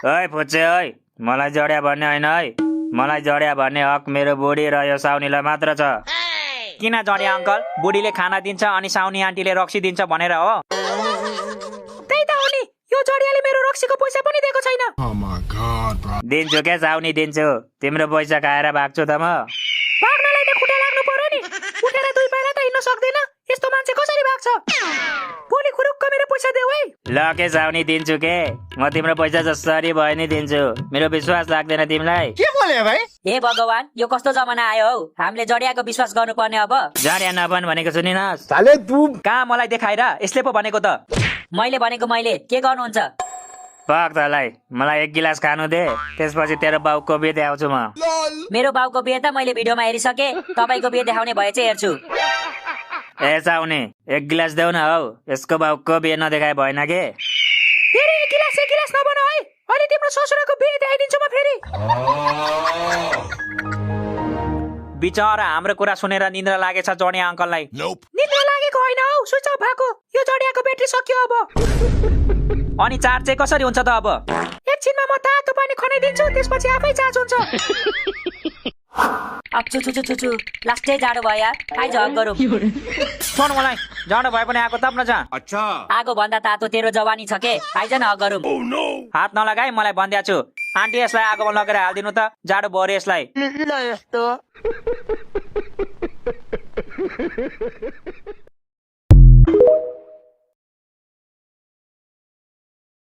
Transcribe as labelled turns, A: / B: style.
A: ओइ फुच्चे ओइ मलाई जड्या भन्ने होइन है। मलाई जड्या भन्ने हक मेरो बुढी र यो साउनीलाई मात्र छ।
B: किन जड्या अङ्कल? बुढीले खाना दिन्छ अनि साउनी आन्टीले रक्सी दिन्छ भनेर हो?
C: त्यही त हो नि, यो जडियाले मेरो रक्सीको पैसा पनि दिएको छैन।
A: दिन्छु क्या साउनी दिन्छु। तिम्रो पैसा खाएर भाग्छु त म।
C: भाग्नलाई त खुट्टा लाग्नु पर्यो नि। उठेर दुई पाइला त हिँड्न सक्दैन। यस्तो मान्छे कसरी भाग्छ? भोलि खुरुक्क मेरो पैसा देऊ है।
A: ल के साउनी दिन्छु के। म तिम्रो पैसा जसरी भए नि दिन्छु। मेरो विश्वास लाग्दैन तिमीलाई?
D: के बोले भाइ?
E: हे भगवान, यो कस्तो जमाना आयो हौ। हामीले जडियाको विश्वास गर्नुपर्ने अब।
A: जडिया नभन भनेको सुनिनस्।
D: साले तू
B: कहाँ मलाई देखाएर यसले पो भनेको त।
E: मैले भनेको मैले के गर्नुहुन्छ?
A: पक तलाई मलाई एक गिलास खानु दे, त्यसपछि तेरो बाउको बिहे देखाउँछु म।
E: मेरो बाउको बिहे त मैले भिडियोमा हेरिसके। तपाईको बिहे देखाउने भए चाहिँ हेर्छु।
A: ए साउनी एक गिलास देऊ न हौ। यसको बाउको बिहे नदेखाए भएन के?
C: फेरि एक गिलास नबन है। अहिले तिम्रो ससुराको बिहे देखाइदिन्छु म फेरि।
B: बिचरा हाम्रो कुरा सुनेर निन्द्रा लागेछ जडिया अङ्कललाई।
C: निद्रा लागेको होइन हौ, स्विच अफ भएको। यो जडियाको ब्याट्री सक्यो अब।
B: अनि चार्ज चाहिँ कसरी हुन्छ त अब?
C: एकछिनमा म तातो पानी खनाइदिन्छु, त्यसपछि आफै चार्ज हुन्छ।
E: अब चुचु लास्टै जाडो भयो यार। आइज हक गरौँ।
B: छोड मलाई, जाडो भए पनि आएको तप्न जा।
E: आगो भन्दा तातो तेरो जवानी छ के? आइज न हक गरौँ।
B: हात नलगाई, मलाई भन्दिया छु। आन्टी यसलाई आगोमा लगेर हालिदिनु त, जाडो भयो यसलाई।
C: ल यस्तो